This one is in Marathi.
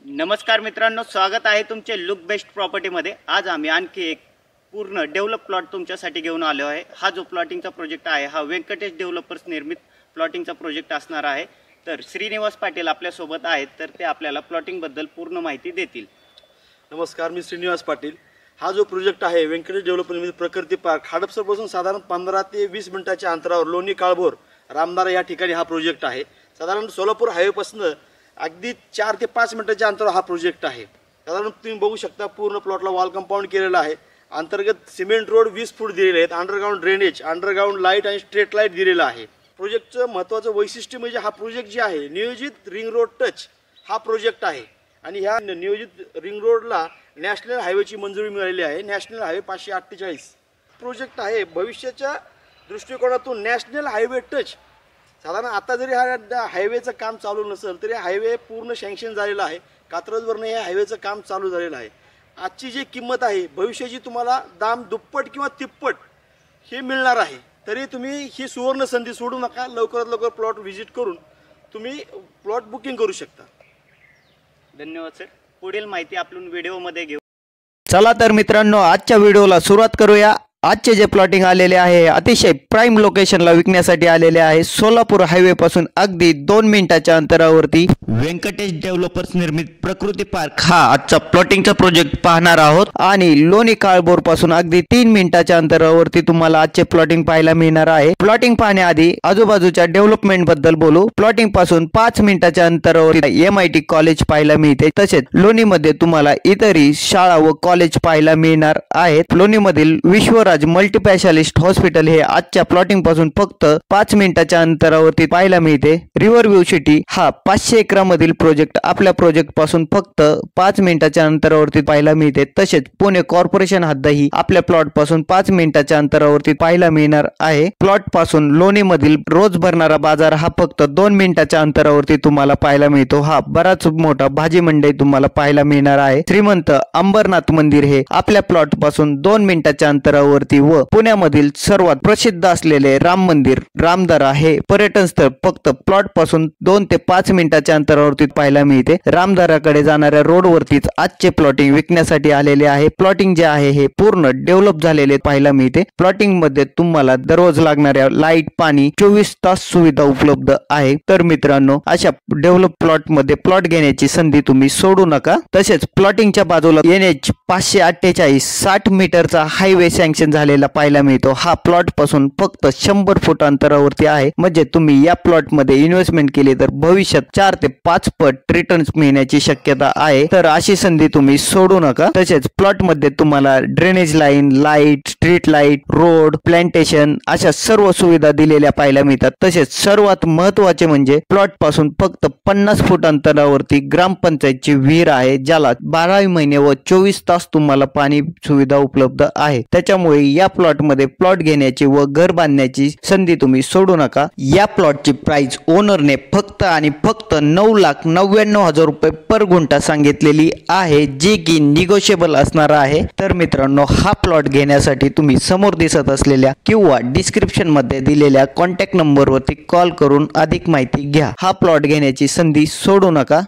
नमस्कार मित्रांनो, स्वागत आहे तुमचे लुक बेस्ट प्रॉपर्टीमध्ये। आज आम्ही आणखी एक पूर्ण डेव्हलप प्लॉट तुमच्यासाठी घेऊन आलो आहे। हा जो प्लॉटिंगचा प्रोजेक्ट आहे हा व्यंकटेश डेव्हलपर्स निर्मित प्लॉटिंगचा प्रोजेक्ट असणार आहे। तर श्रीनिवास पाटील आपल्या सोबत आहेत, तर ते आपल्याला प्लॉटिंग बद्दल पूर्ण माहिती देतील। नमस्कार, मी श्रीनिवास पाटील। हा जो प्रोजेक्ट आहे व्यंकटेश डेव्हलपर निर्मित प्रकृती पार्क हडपसरपासून साधारण 15 ते 20 मिनिटाच्या अंतरावर लोणी काळभोर रामदारा या ठिकाणी हा प्रोजेक्ट आहे। साधारण सोलापूर हायवेपासून अगदी 4 ते 5 मिनिटाच्या अंतरावर हा प्रोजेक्ट आहे। साधारण तुम्ही बघू शकता पूर्ण प्लॉटला वॉल कंपाऊंड केलेला आहे। अंतर्गत सिमेंट रोड 20 फूट दिलेले आहेत। अंडरग्राउंड ड्रेनेज, अंडरग्राउंड लाईट आणि स्ट्रीट लाईट दिलेला आहे। प्रोजेक्टचं महत्त्वाचं वैशिष्ट्य म्हणजे हा प्रोजेक्ट जे आहे नियोजित रिंग रोड टच हा प्रोजेक्ट आहे आणि ह्या नियोजित रिंग रोडला नॅशनल हायवेची मंजुरी मिळालेली आहे। नॅशनल हायवे 548 प्रोजेक्ट आहे। भविष्याच्या दृष्टिकोनातून नॅशनल हायवे टच साधारण आता जरी हा हायवेचं काम चालू नसेल तरी हायवे पूर्ण सँक्शन झालेला आहे। कात्रजवरून हे हायवेचं काम चालू झालेलं आहे। आजची जी किंमत आहे भविष्याची तुम्हाला दाम दुप्पट किंवा तिप्पट हे मिळणार आहे। तरी तुम्ही ही सुवर्ण संधी सोडू नका। लवकरात लवकर प्लॉट व्हिजिट करून तुम्ही प्लॉट बुकिंग करू शकता। धन्यवाद सर। पुढील माहिती आपण व्हिडिओमध्ये घेऊ। चला तर मित्रांनो, आजच्या व्हिडिओला सुरुवात करूया। आजचे जे प्लॉटिंग आलेले आहे अतिशय प्राइम लोकेशनला विकण्यासाठी आलेले आहे। सोलापूर हायवे पासून अगदी 2 मिनिटाच्या अंतरावरती व्यंकटेश डेव्हलपर्स निर्मित प्रकृती पार्क हा आजचा प्लॉटिंगचा प्रोजेक्ट पाहणार आहोत आणि लोणी काळभोर पासून अगदी 3 मिनिटाच्या अंतरावरती तुम्हाला आजचे प्लॉटिंग पाहायला मिळणार आहे। प्लॉटिंग पाहण्याआधी आजूबाजूच्या डेव्हलपमेंट बद्दल बोलू। प्लॉटिंग पासून 5 मिनिटाच्या अंतरावरती MIT कॉलेज पाहायला मिळते। तसेच लोणीमध्ये तुम्हाला इतरही शाळा व कॉलेज पाहायला मिळणार आहेत। लोणीमधील विश्वराज मल्टीस्पेशालिस्ट हॉस्पिटल हे आजच्या प्लॉटिंग पासून फक्त 5 मिनिटाच्या अंतरावरती पाहायला मिळते। रिव्हर व्ह्यू सिटी हा 500 एकरामधील प्रोजेक्ट आपल्या प्रोजेक्ट पासून फक्त 5 मिनिटाच्या अंतरावरती पाहायला मिळते। तसेच पुणे कॉर्पोरेशन हद्दही आपल्या प्लॉट पासून 5 मिनिटाच्या अंतरावरती पाहायला मिळणार आहे। प्लॉट पासून लोणीमधील रोज भरणारा बाजार हा फक्त 2 मिनिटाच्या अंतरावरती तुम्हाला पाहायला मिळतो। हा बराच मोठा भाजी मंडई तुम्हाला पाहायला मिळणार आहे। श्रीमंत अंबरनाथ मंदिर हे आपल्या प्लॉट पासून 2 मिनिटाच्या अंतरावर व पुण्यामधील सर्वात प्रसिद्ध असलेले राम मंदिर रामदारा हे पर्यटन स्थळ फक्त प्लॉट पासून 2 ते 5 मिनिटाच्या अंतरावरती पाहायला मिळते। रामदाराकडे जाणाऱ्या रोडवरतीच आजचे प्लॉटिंग विकण्यासाठी आलेले आहे। प्लॉटिंग जे आहे हे पूर्ण डेव्हलप झालेले पाहायला मिळते। प्लॉटिंग मध्ये तुम्हाला दररोज लागणाऱ्या लाईट, पाणी 24 तास सुविधा उपलब्ध आहे। तर मित्रांनो, अशा डेव्हलप प्लॉट मध्ये प्लॉट घेण्याची संधी तुम्ही सोडू नका। तसेच प्लॉटिंगच्या बाजूला NH 548 60 मीटरचा हायवे सँक्शन झालेला पाहायला मिळतो। हा प्लॉट पासून फक्त 100 फूट अंतरावरती आहे। म्हणजे तुम्ही या प्लॉट मध्ये इन्व्हेस्टमेंट केली तर भविष्यात 4 ते 5 पट रिटर्न्स मिळण्याची शक्यता आहे। तर अशी संधी तुम्ही सोडू नका। तसेच प्लॉट मध्ये तुम्हाला drainage line, light, street light, road, plantation अशा सर्व सुविधा दिलेल्या पाहायला मिळतात। तसेच सर्वात महत्त्वाचे म्हणजे प्लॉट पासून फक्त 50 फूट अंतरावरती ग्रामपंचायतची विहीर आहे, ज्याला 12 महिने व 24 तास तुम्हाला पाणी सुविधा उपलब्ध आहे। त्याच्यामुळे या प्लॉट मध्ये प्लॉट घेण्याची व घर बांधण्याची संधी तुम्ही सोडू नका। या प्लॉटची प्राइस ओनरने फक्त आणि फक्त 9,99,000 रुपये पर गुंठा सांगितलेली आहे, जी की निगोशिएबल असणार आहे। तर मित्रांनो, हा प्लॉट घेण्यासाठी तुम्ही समोर दिसत असलेल्या किंवा डिस्क्रिप्शन मध्ये दिलेल्या कॉन्टॅक्ट नंबरवरती कॉल करून अधिक माहिती घ्या। हा प्लॉट घेण्याची संधी सोडू नका।